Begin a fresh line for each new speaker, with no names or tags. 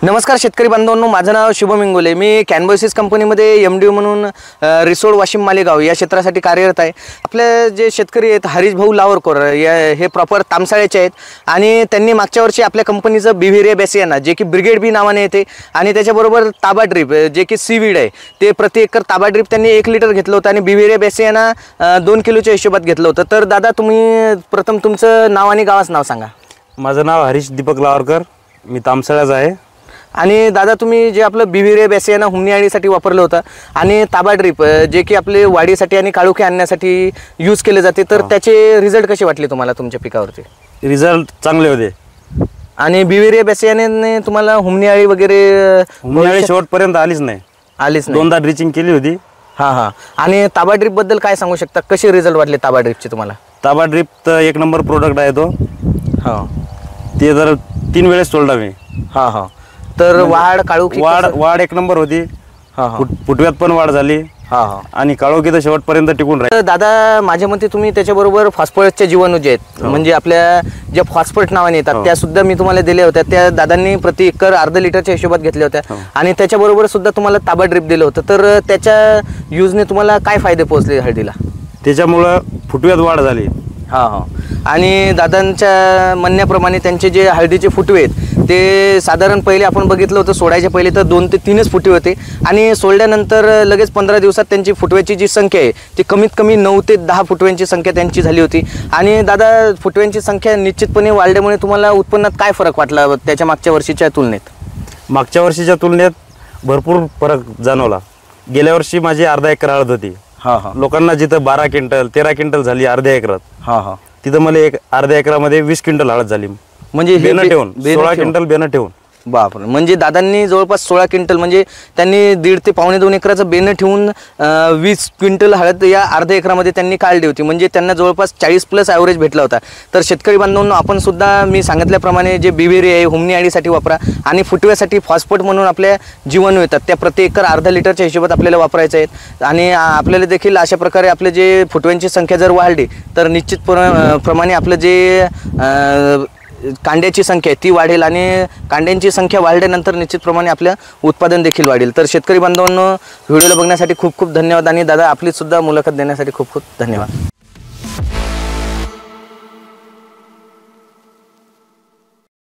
नमस्कार शेतकरी बांधवांनो, माझं नाव शुभम इंगोले। मी कॅनबॉयसिस कंपनीमध्ये एमडी म्हणून रिसोड वाशिम मालेगाव या क्षेत्रासाठी कार्यरत आहे। आपले जे शेतकरी आहेत हरीश भाऊ लावरकर हे प्रॉपर तामसाळ्याचे आहेत आणि त्यांनी मागच्या वर्षी आपल्या कंपनीचं बिव्हिरिया बेसियाना जे की ब्रिगेड बी नावाने येते आणि त्याच्याबरोबर ताबा ड्रिप जे की सीवीड आहे ते प्रति एकर ताबा ड्रिप त्यांनी 1 लिटर घेतलं होतं आणि बिव्हिरिया बेसियाना 2 किलोच्या हिशोबात घेतलं होतं। तर दादा, तुम्ही प्रथम तुमचं नाव आणि गावाचं नाव सांगा।
माझं नाव हरीश दीपक लावरकर, मी तामसाळ्याचा आहे।
आणि दादा, तुम्ही जे आपलं बिव्हिरिया बेसियाना हुमणी अळीसाठी वापरलं होतं आणि ताबा ड्रिप जे की आपले वाढीसाठी आणि काळोखी आणण्यासाठी यूज केले जाते, तर त्याचे रिझल्ट कसे वाटले तुम्हाला तुमच्या पिकावरती?
रिझल्ट चांगले होते।
आणि बिव्हिरिया बेसियाने तुम्हाला हुमणी अळी वगैरे
शेवटपर्यंत आलीच नाही, दोनदा ड्रिचिंग केली होती।
हां। आणि ताबा ड्रिप बद्दल काय सांगू शकता, कसे रिझल्ट वाटले ताबा ड्रिपचे तुम्हाला?
ताबा ड्रिप तर 1 नंबर प्रोडक्ट आहे तो।
हां,
ते जर 3 वेळेस सोडला मी।
हां। तर वाढ काळोखी
1 नंबर होती। फुटव्यात पण वाढ झाली आणि काळोखी तर शेवटपर्यंत टिकून राहील।
दादा, माझ्या मते तुम्ही त्याच्याबरोबर फॉस्फरसचे जीवाणू जे आहेत म्हणजे आपल्या ज्या फॉस्फरस नावाने येतात त्या सुद्धा मी तुम्हाला दिल्या होत्या। त्या दादांनी प्रति एकर अर्धा लिटरच्या हिशोबात घेतल्या होत्या आणि त्याच्याबरोबर सुद्धा तुम्हाला ताबा ड्रिप दिलं होतं। तर त्याच्या यूजने तुम्हाला काय फायदे पोहोचले हळदीला?
त्याच्यामुळं फुटव्यात वाढ झाली।
हां। आणि दादांच्या म्हणण्याप्रमाणे त्यांचे जे हळदीचे फुटवे आहेत ते साधारण पहिले आपण बघितलं होतं, सोडायच्या पहिले तर 2 ते 3च फुटवे होते आणि सोडल्यानंतर लगेच 15 दिवसात त्यांची फुटव्याची जी संख्या आहे ती कमीत कमी 9 ते 10 फुटव्यांची संख्या त्यांची झाली होती। आणि दादा, फुटव्यांची संख्या निश्चितपणे वाढल्यामुळे तुम्हाला उत्पन्नात काय फरक वाटला त्याच्या मागच्या वर्षीच्या तुलनेत?
मागच्या वर्षीच्या तुलनेत भरपूर फरक जाणवला। गेल्या वर्षी माझी अर्धा एकर हळद होती। लोकांना जिथं 12 क्विंटल 13 क्विंटल झाली अर्ध्या एकरात, तिथं मला अर्ध्या एकरामध्ये 20 क्विंटल हळद झाली। म्हणजे बेन ठेवून 16 क्विंटल बेन ठेवून।
बापरे, म्हणजे दादांनी जवळपास 16 क्विंटल म्हणजे त्यांनी 1.5 ते 1.25 एकराचं बेन ठेवून 20 क्विंटल हळद या अर्ध्या एकरामध्ये त्यांनी काढली होती। म्हणजे त्यांना जवळपास 40+ ॲव्हरेज भेटला होता। तर शेतकरी बांधवांनो, आपण सुद्धा मी सांगितल्याप्रमाणे जे बिव्हिरिया आहे हुमणी अळीसाठी वापरा आणि फुटव्यासाठी फॉस्फेट म्हणून आपल्या जीवाणू येतात त्या प्रति एकर अर्धा लिटरच्या हिशोबात आपल्याला वापरायचे आहेत। आणि आपल्याला देखील अशा प्रकारे आपले जे फुटव्यांची संख्या जर वाढली तर निश्चित प्रमाणे आपलं जे कांड्याची संख्या आहे ती वाढेल आणि कांड्यांची संख्या वाढल्यानंतर निश्चितप्रमाणे आपलं उत्पादन देखील वाढेल। तर शेतकरी बांधवांनो, व्हिडिओला बघण्यासाठी खूप खूप धन्यवाद आणि दादा आपली सुद्धा मुलाखत देण्यासाठी खूप खूप धन्यवाद।